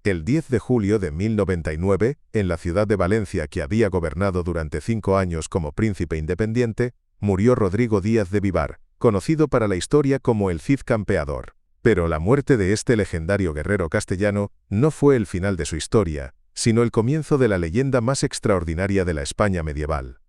El 10 de julio de 1099, en la ciudad de Valencia que había gobernado durante 5 años como príncipe independiente, murió Rodrigo Díaz de Vivar, conocido para la historia como el Cid Campeador. Pero la muerte de este legendario guerrero castellano no fue el final de su historia, sino el comienzo de la leyenda más extraordinaria de la España medieval.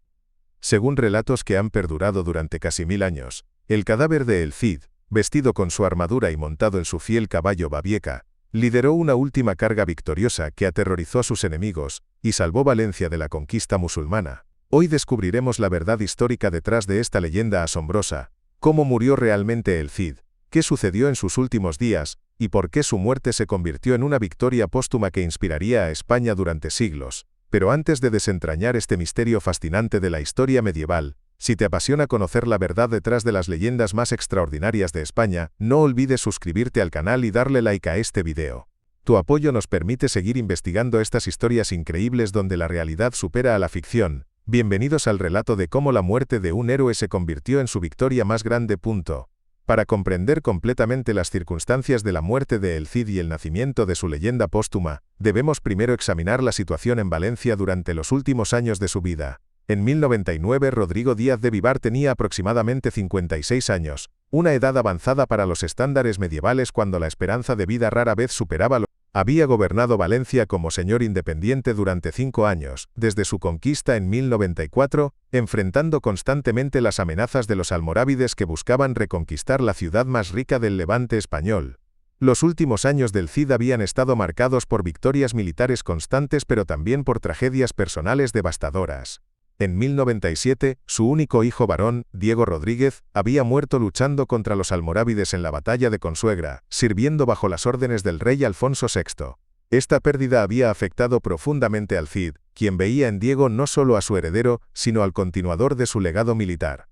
Según relatos que han perdurado durante casi 1000 años, el cadáver de El Cid, vestido con su armadura y montado en su fiel caballo Babieca, lideró una última carga victoriosa que aterrorizó a sus enemigos y salvó Valencia de la conquista musulmana. Hoy descubriremos la verdad histórica detrás de esta leyenda asombrosa, cómo murió realmente El Cid, qué sucedió en sus últimos días, y por qué su muerte se convirtió en una victoria póstuma que inspiraría a España durante siglos. Pero antes de desentrañar este misterio fascinante de la historia medieval, si te apasiona conocer la verdad detrás de las leyendas más extraordinarias de España, no olvides suscribirte al canal y darle like a este video. Tu apoyo nos permite seguir investigando estas historias increíbles donde la realidad supera a la ficción. Bienvenidos al relato de cómo la muerte de un héroe se convirtió en su victoria más grande. Para comprender completamente las circunstancias de la muerte de El Cid y el nacimiento de su leyenda póstuma, debemos primero examinar la situación en Valencia durante los últimos años de su vida. En 1099 Rodrigo Díaz de Vivar tenía aproximadamente 56 años, una edad avanzada para los estándares medievales cuando la esperanza de vida rara vez superaba lo. Había gobernado Valencia como señor independiente durante 5 años, desde su conquista en 1094, enfrentando constantemente las amenazas de los almorávides que buscaban reconquistar la ciudad más rica del Levante español. Los últimos años del Cid habían estado marcados por victorias militares constantes pero también por tragedias personales devastadoras. En 1097, su único hijo varón, Diego Rodríguez, había muerto luchando contra los almorávides en la batalla de Consuegra, sirviendo bajo las órdenes del rey Alfonso VI. Esta pérdida había afectado profundamente al Cid, quien veía en Diego no solo a su heredero, sino al continuador de su legado militar.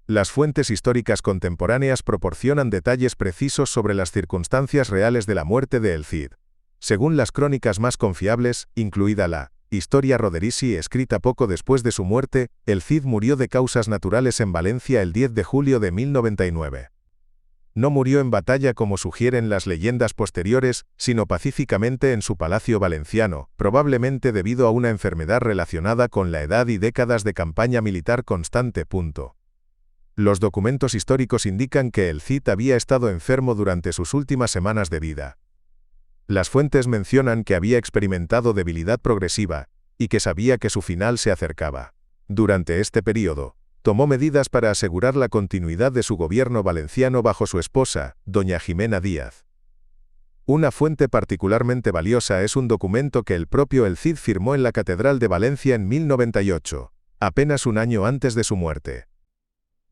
Las fuentes históricas contemporáneas proporcionan detalles precisos sobre las circunstancias reales de la muerte de El Cid. Según las crónicas más confiables, incluida la Historia Roderisi escrita poco después de su muerte, El Cid murió de causas naturales en Valencia el 10 de julio de 1099. No murió en batalla como sugieren las leyendas posteriores, sino pacíficamente en su palacio valenciano, probablemente debido a una enfermedad relacionada con la edad y décadas de campaña militar constante. Los documentos históricos indican que El Cid había estado enfermo durante sus últimas semanas de vida. Las fuentes mencionan que había experimentado debilidad progresiva, y que sabía que su final se acercaba. Durante este período, tomó medidas para asegurar la continuidad de su gobierno valenciano bajo su esposa, doña Jimena Díaz. Una fuente particularmente valiosa es un documento que el propio El Cid firmó en la Catedral de Valencia en 1098, apenas un año antes de su muerte.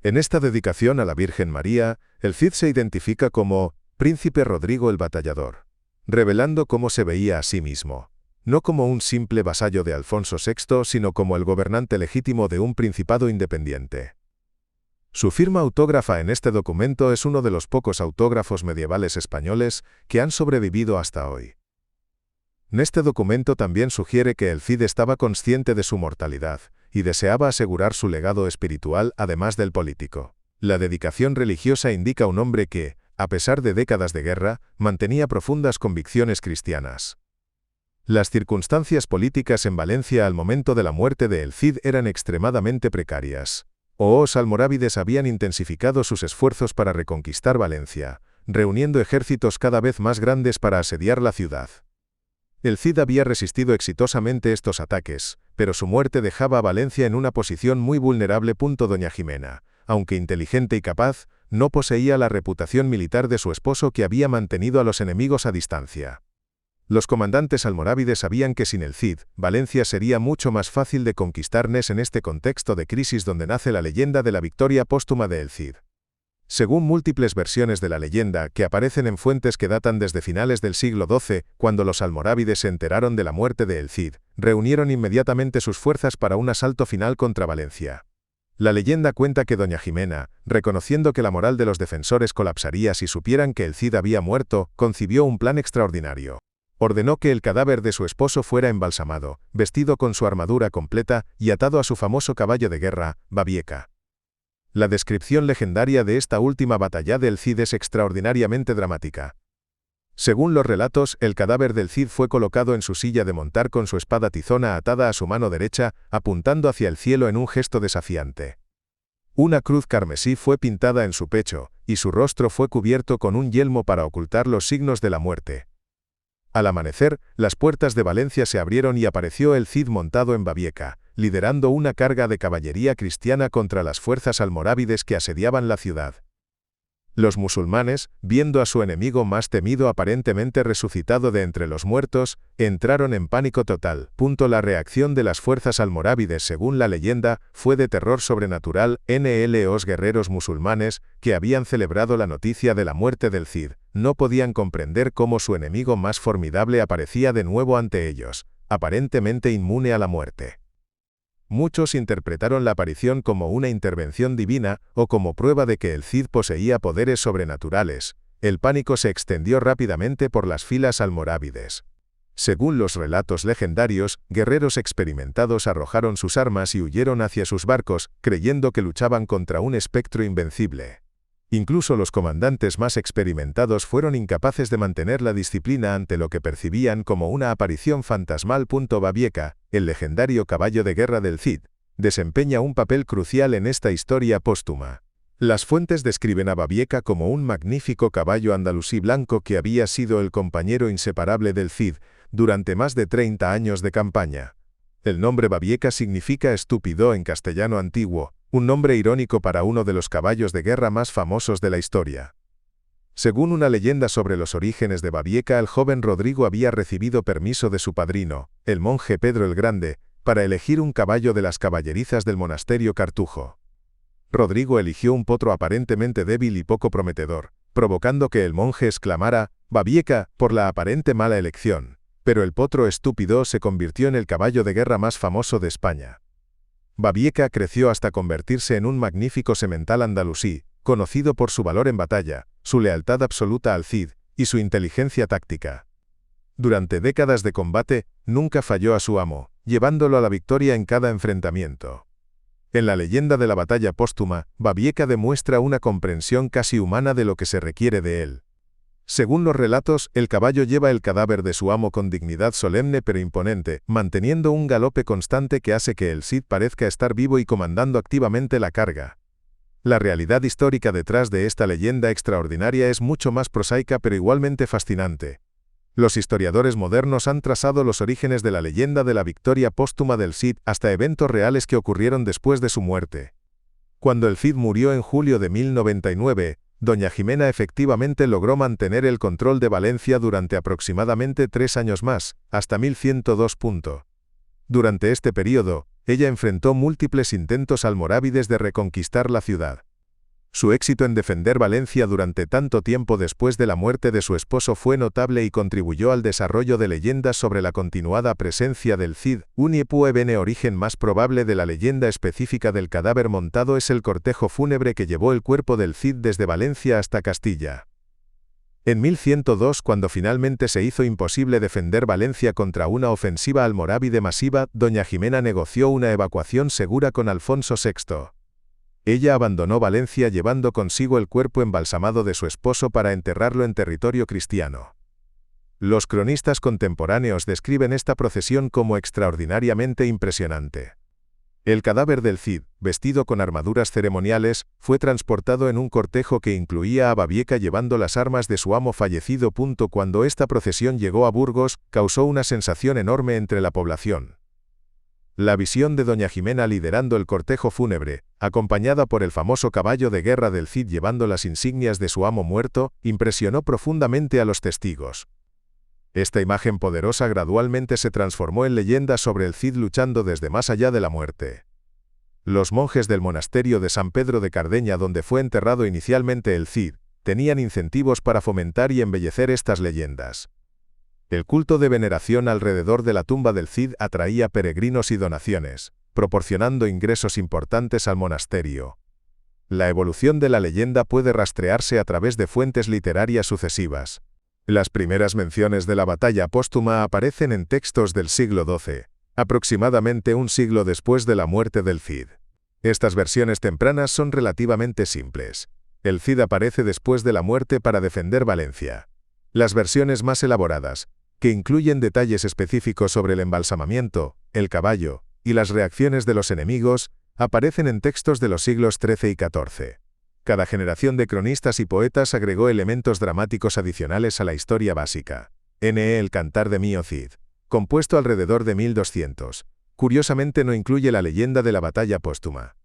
En esta dedicación a la Virgen María, El Cid se identifica como Príncipe Rodrigo el Batallador, revelando cómo se veía a sí mismo, no como un simple vasallo de Alfonso VI, sino como el gobernante legítimo de un principado independiente. Su firma autógrafa en este documento es uno de los pocos autógrafos medievales españoles que han sobrevivido hasta hoy. Este documento también sugiere que El Cid estaba consciente de su mortalidad y deseaba asegurar su legado espiritual además del político. La dedicación religiosa indica un hombre que, a pesar de décadas de guerra, mantenía profundas convicciones cristianas. Las circunstancias políticas en Valencia al momento de la muerte de El Cid eran extremadamente precarias. Los almorávides habían intensificado sus esfuerzos para reconquistar Valencia, reuniendo ejércitos cada vez más grandes para asediar la ciudad. El Cid había resistido exitosamente estos ataques, pero su muerte dejaba a Valencia en una posición muy vulnerable. Doña Jimena, aunque inteligente y capaz, no poseía la reputación militar de su esposo que había mantenido a los enemigos a distancia. Los comandantes almorávides sabían que sin El Cid, Valencia sería mucho más fácil de conquistar. En este contexto de crisis donde nace la leyenda de la victoria póstuma de El Cid. Según múltiples versiones de la leyenda que aparecen en fuentes que datan desde finales del siglo XII, cuando los almorávides se enteraron de la muerte de El Cid, reunieron inmediatamente sus fuerzas para un asalto final contra Valencia. La leyenda cuenta que doña Jimena, reconociendo que la moral de los defensores colapsaría si supieran que El Cid había muerto, concibió un plan extraordinario. Ordenó que el cadáver de su esposo fuera embalsamado, vestido con su armadura completa y atado a su famoso caballo de guerra, Babieca. La descripción legendaria de esta última batalla del Cid es extraordinariamente dramática. Según los relatos, el cadáver del Cid fue colocado en su silla de montar con su espada tizona atada a su mano derecha, apuntando hacia el cielo en un gesto desafiante. Una cruz carmesí fue pintada en su pecho, y su rostro fue cubierto con un yelmo para ocultar los signos de la muerte. Al amanecer, las puertas de Valencia se abrieron y apareció el Cid montado en Babieca, liderando una carga de caballería cristiana contra las fuerzas almorávides que asediaban la ciudad. Los musulmanes, viendo a su enemigo más temido aparentemente resucitado de entre los muertos, entraron en pánico total. La reacción de las fuerzas almorávides, según la leyenda, fue de terror sobrenatural. Los guerreros musulmanes, que habían celebrado la noticia de la muerte del Cid, no podían comprender cómo su enemigo más formidable aparecía de nuevo ante ellos, aparentemente inmune a la muerte. Muchos interpretaron la aparición como una intervención divina o como prueba de que el Cid poseía poderes sobrenaturales. El pánico se extendió rápidamente por las filas almorávides. Según los relatos legendarios, guerreros experimentados arrojaron sus armas y huyeron hacia sus barcos, creyendo que luchaban contra un espectro invencible. Incluso los comandantes más experimentados fueron incapaces de mantener la disciplina ante lo que percibían como una aparición fantasmal. Babieca, el legendario caballo de guerra del Cid, desempeña un papel crucial en esta historia póstuma. Las fuentes describen a Babieca como un magnífico caballo andalusí blanco que había sido el compañero inseparable del Cid durante más de 30 años de campaña. El nombre Babieca significa estúpido en castellano antiguo, un nombre irónico para uno de los caballos de guerra más famosos de la historia. Según una leyenda sobre los orígenes de Babieca, el joven Rodrigo había recibido permiso de su padrino, el monje Pedro el Grande, para elegir un caballo de las caballerizas del monasterio Cartujo. Rodrigo eligió un potro aparentemente débil y poco prometedor, provocando que el monje exclamara «Babieca» por la aparente mala elección, pero el potro estúpido se convirtió en el caballo de guerra más famoso de España. Babieca creció hasta convertirse en un magnífico semental andalusí, conocido por su valor en batalla, su lealtad absoluta al Cid, y su inteligencia táctica. Durante décadas de combate, nunca falló a su amo, llevándolo a la victoria en cada enfrentamiento. En la leyenda de la batalla póstuma, Babieca demuestra una comprensión casi humana de lo que se requiere de él. Según los relatos, el caballo lleva el cadáver de su amo con dignidad solemne pero imponente, manteniendo un galope constante que hace que el Cid parezca estar vivo y comandando activamente la carga. La realidad histórica detrás de esta leyenda extraordinaria es mucho más prosaica pero igualmente fascinante. Los historiadores modernos han trazado los orígenes de la leyenda de la victoria póstuma del Cid hasta eventos reales que ocurrieron después de su muerte. Cuando el Cid murió en julio de 1099, Doña Jimena efectivamente logró mantener el control de Valencia durante aproximadamente 3 años más, hasta 1102. Durante este período, ella enfrentó múltiples intentos almorávides de reconquistar la ciudad. Su éxito en defender Valencia durante tanto tiempo después de la muerte de su esposo fue notable y contribuyó al desarrollo de leyendas sobre la continuada presencia del Cid. Un origen más probable de la leyenda específica del cadáver montado es el cortejo fúnebre que llevó el cuerpo del Cid desde Valencia hasta Castilla. En 1102, cuando finalmente se hizo imposible defender Valencia contra una ofensiva almorávide masiva, Doña Jimena negoció una evacuación segura con Alfonso VI. Ella abandonó Valencia llevando consigo el cuerpo embalsamado de su esposo para enterrarlo en territorio cristiano. Los cronistas contemporáneos describen esta procesión como extraordinariamente impresionante. El cadáver del Cid, vestido con armaduras ceremoniales, fue transportado en un cortejo que incluía a Babieca llevando las armas de su amo fallecido. Cuando esta procesión llegó a Burgos, causó una sensación enorme entre la población. La visión de Doña Jimena liderando el cortejo fúnebre, acompañada por el famoso caballo de guerra del Cid llevando las insignias de su amo muerto, impresionó profundamente a los testigos. Esta imagen poderosa gradualmente se transformó en leyenda sobre el Cid luchando desde más allá de la muerte. Los monjes del monasterio de San Pedro de Cardeña, donde fue enterrado inicialmente el Cid, tenían incentivos para fomentar y embellecer estas leyendas. El culto de veneración alrededor de la tumba del Cid atraía peregrinos y donaciones, proporcionando ingresos importantes al monasterio. La evolución de la leyenda puede rastrearse a través de fuentes literarias sucesivas. Las primeras menciones de la batalla póstuma aparecen en textos del siglo XII, aproximadamente un siglo después de la muerte del Cid. Estas versiones tempranas son relativamente simples. El Cid aparece después de la muerte para defender Valencia. Las versiones más elaboradas, que incluyen detalles específicos sobre el embalsamamiento, el caballo, y las reacciones de los enemigos, aparecen en textos de los siglos XIII y XIV. Cada generación de cronistas y poetas agregó elementos dramáticos adicionales a la historia básica. El Cantar de Mío Cid, compuesto alrededor de 1200, curiosamente no incluye la leyenda de la batalla póstuma.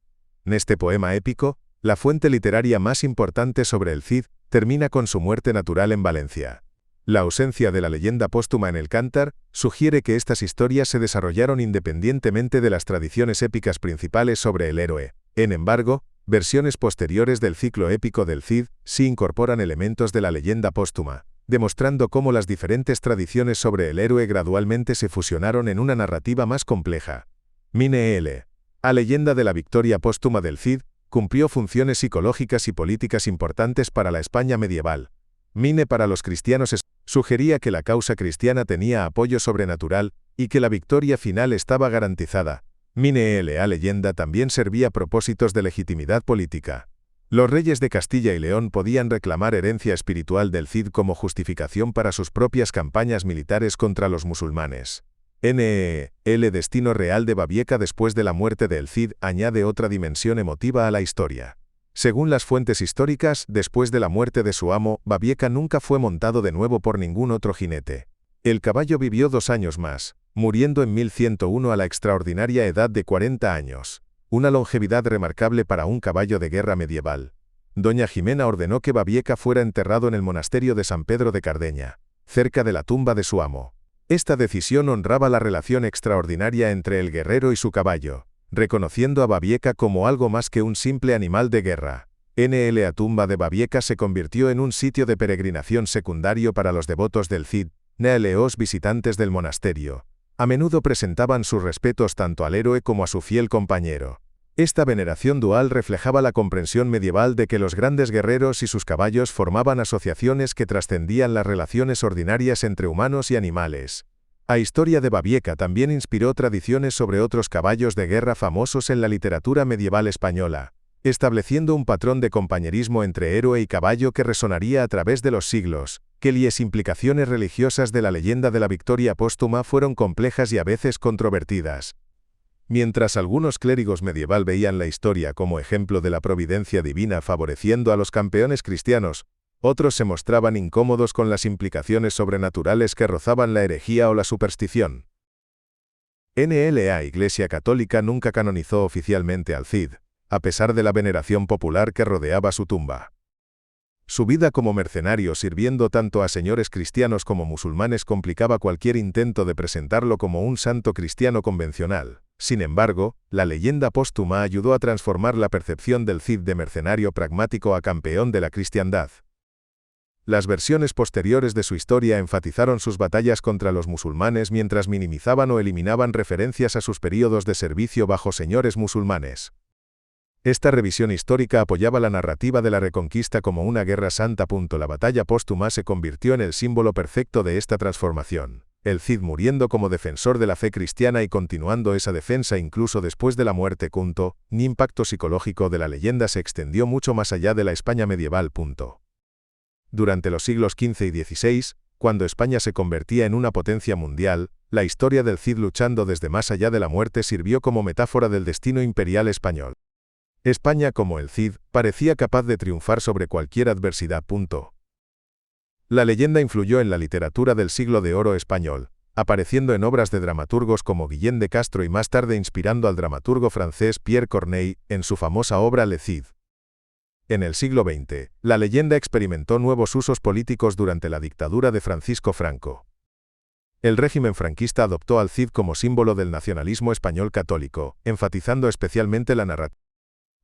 En este poema épico, la fuente literaria más importante sobre el Cid termina con su muerte natural en Valencia. La ausencia de la leyenda póstuma en el Cántar sugiere que estas historias se desarrollaron independientemente de las tradiciones épicas principales sobre el héroe. Sin embargo, versiones posteriores del ciclo épico del Cid sí incorporan elementos de la leyenda póstuma, demostrando cómo las diferentes tradiciones sobre el héroe gradualmente se fusionaron en una narrativa más compleja. La leyenda de la victoria póstuma del Cid cumplió funciones psicológicas y políticas importantes para la España medieval. Para los cristianos sugería que la causa cristiana tenía apoyo sobrenatural y que la victoria final estaba garantizada. La leyenda también servía a propósitos de legitimidad política. Los reyes de Castilla y León podían reclamar herencia espiritual del Cid como justificación para sus propias campañas militares contra los musulmanes. El destino real de Babieca después de la muerte del Cid añade otra dimensión emotiva a la historia. Según las fuentes históricas, después de la muerte de su amo, Babieca nunca fue montado de nuevo por ningún otro jinete. El caballo vivió 2 años más, muriendo en 1101 a la extraordinaria edad de 40 años. Una longevidad remarcable para un caballo de guerra medieval. Doña Jimena ordenó que Babieca fuera enterrado en el monasterio de San Pedro de Cardeña, cerca de la tumba de su amo. Esta decisión honraba la relación extraordinaria entre el guerrero y su caballo, reconociendo a Babieca como algo más que un simple animal de guerra. La tumba de Babieca se convirtió en un sitio de peregrinación secundario para los devotos del Cid. Los visitantes del monasterio a menudo presentaban sus respetos tanto al héroe como a su fiel compañero. Esta veneración dual reflejaba la comprensión medieval de que los grandes guerreros y sus caballos formaban asociaciones que trascendían las relaciones ordinarias entre humanos y animales. La historia de Babieca también inspiró tradiciones sobre otros caballos de guerra famosos en la literatura medieval española, estableciendo un patrón de compañerismo entre héroe y caballo que resonaría a través de los siglos. Las implicaciones religiosas de la leyenda de la victoria póstuma fueron complejas y a veces controvertidas. Mientras algunos clérigos medieval veían la historia como ejemplo de la providencia divina favoreciendo a los campeones cristianos, otros se mostraban incómodos con las implicaciones sobrenaturales que rozaban la herejía o la superstición. La Iglesia Católica nunca canonizó oficialmente al Cid, a pesar de la veneración popular que rodeaba su tumba. Su vida como mercenario sirviendo tanto a señores cristianos como musulmanes complicaba cualquier intento de presentarlo como un santo cristiano convencional. Sin embargo, la leyenda póstuma ayudó a transformar la percepción del Cid de mercenario pragmático a campeón de la cristiandad. Las versiones posteriores de su historia enfatizaron sus batallas contra los musulmanes mientras minimizaban o eliminaban referencias a sus períodos de servicio bajo señores musulmanes. Esta revisión histórica apoyaba la narrativa de la Reconquista como una guerra santa. La batalla póstuma se convirtió en el símbolo perfecto de esta transformación. El Cid muriendo como defensor de la fe cristiana y continuando esa defensa incluso después de la muerte. El impacto psicológico de la leyenda se extendió mucho más allá de la España medieval. Durante los siglos XV y XVI, cuando España se convertía en una potencia mundial, la historia del Cid luchando desde más allá de la muerte sirvió como metáfora del destino imperial español. España, como el Cid, parecía capaz de triunfar sobre cualquier adversidad. La leyenda influyó en la literatura del siglo de oro español, apareciendo en obras de dramaturgos como Guillén de Castro y más tarde inspirando al dramaturgo francés Pierre Corneille en su famosa obra Le Cid. En el siglo XX, la leyenda experimentó nuevos usos políticos durante la dictadura de Francisco Franco. El régimen franquista adoptó al Cid como símbolo del nacionalismo español católico, enfatizando especialmente la narrativa.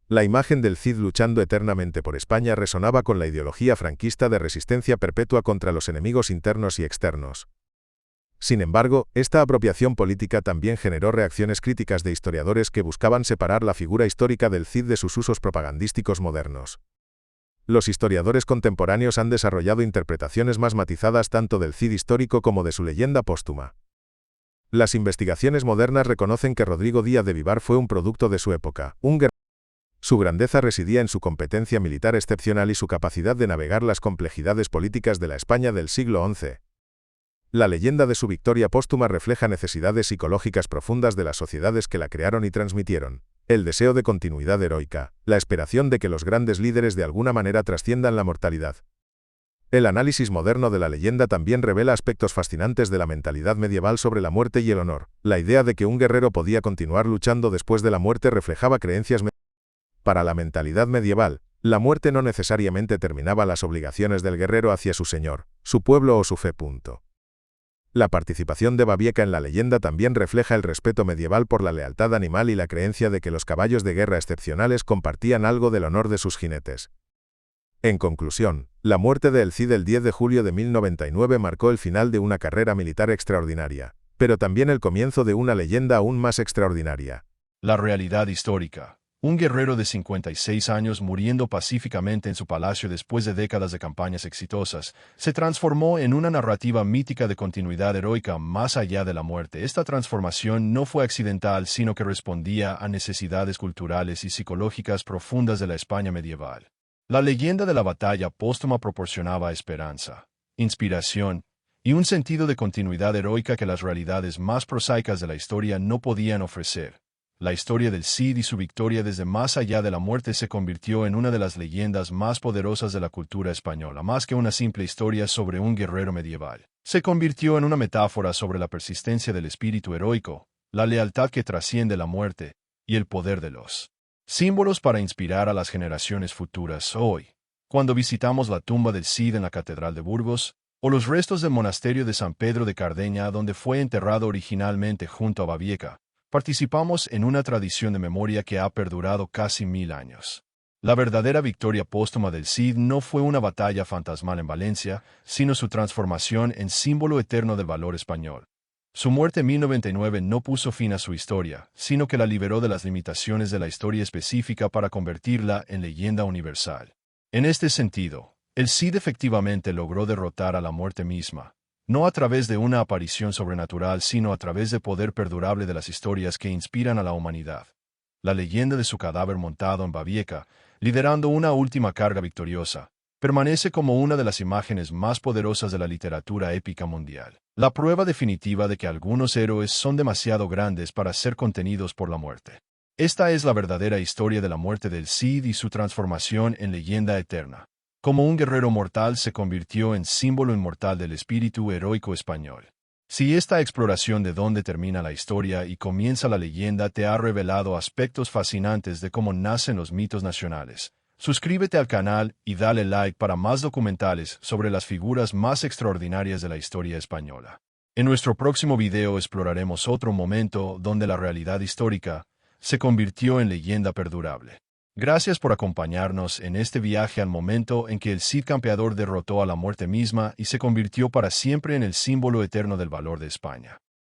La imagen del Cid luchando eternamente por España resonaba con la ideología franquista de resistencia perpetua contra los enemigos internos y externos. Sin embargo, esta apropiación política también generó reacciones críticas de historiadores que buscaban separar la figura histórica del Cid de sus usos propagandísticos modernos. Los historiadores contemporáneos han desarrollado interpretaciones más matizadas tanto del Cid histórico como de su leyenda póstuma. Las investigaciones modernas reconocen que Rodrigo Díaz de Vivar fue un producto de su época, un guerrero. Su grandeza residía en su competencia militar excepcional y su capacidad de navegar las complejidades políticas de la España del siglo XI. La leyenda de su victoria póstuma refleja necesidades psicológicas profundas de las sociedades que la crearon y transmitieron: el deseo de continuidad heroica, la esperación de que los grandes líderes de alguna manera trasciendan la mortalidad. El análisis moderno de la leyenda también revela aspectos fascinantes de la mentalidad medieval sobre la muerte y el honor. La idea de que un guerrero podía continuar luchando después de la muerte reflejaba creencias Para la mentalidad medieval, la muerte no necesariamente terminaba las obligaciones del guerrero hacia su señor, su pueblo o su fe. La participación de Babieca en la leyenda también refleja el respeto medieval por la lealtad animal y la creencia de que los caballos de guerra excepcionales compartían algo del honor de sus jinetes. En conclusión, la muerte de El Cid el 10 de julio de 1099 marcó el final de una carrera militar extraordinaria, pero también el comienzo de una leyenda aún más extraordinaria. La realidad histórica. Un guerrero de 56 años muriendo pacíficamente en su palacio después de décadas de campañas exitosas, se transformó en una narrativa mítica de continuidad heroica más allá de la muerte. Esta transformación no fue accidental, sino que respondía a necesidades culturales y psicológicas profundas de la España medieval. La leyenda de la batalla póstuma proporcionaba esperanza, inspiración y un sentido de continuidad heroica que las realidades más prosaicas de la historia no podían ofrecer. La historia del Cid y su victoria desde más allá de la muerte se convirtió en una de las leyendas más poderosas de la cultura española. Más que una simple historia sobre un guerrero medieval, se convirtió en una metáfora sobre la persistencia del espíritu heroico, la lealtad que trasciende la muerte, y el poder de los símbolos para inspirar a las generaciones futuras. Hoy, cuando visitamos la tumba del Cid en la Catedral de Burgos, o los restos del monasterio de San Pedro de Cardeña donde fue enterrado originalmente junto a Babieca, participamos en una tradición de memoria que ha perdurado casi 1000 años. La verdadera victoria póstuma del Cid no fue una batalla fantasmal en Valencia, sino su transformación en símbolo eterno del valor español. Su muerte en 1099 no puso fin a su historia, sino que la liberó de las limitaciones de la historia específica para convertirla en leyenda universal. En este sentido, el Cid efectivamente logró derrotar a la muerte misma, no a través de una aparición sobrenatural, sino a través del poder perdurable de las historias que inspiran a la humanidad. La leyenda de su cadáver montado en Babieca, liderando una última carga victoriosa, permanece como una de las imágenes más poderosas de la literatura épica mundial. La prueba definitiva de que algunos héroes son demasiado grandes para ser contenidos por la muerte. Esta es la verdadera historia de la muerte del Cid y su transformación en leyenda eterna. Como un guerrero mortal se convirtió en símbolo inmortal del espíritu heroico español. Si esta exploración de dónde termina la historia y comienza la leyenda te ha revelado aspectos fascinantes de cómo nacen los mitos nacionales, suscríbete al canal y dale like para más documentales sobre las figuras más extraordinarias de la historia española. En nuestro próximo video exploraremos otro momento donde la realidad histórica se convirtió en leyenda perdurable. Gracias por acompañarnos en este viaje al momento en que el Cid campeador derrotó a la muerte misma y se convirtió para siempre en el símbolo eterno del valor de España.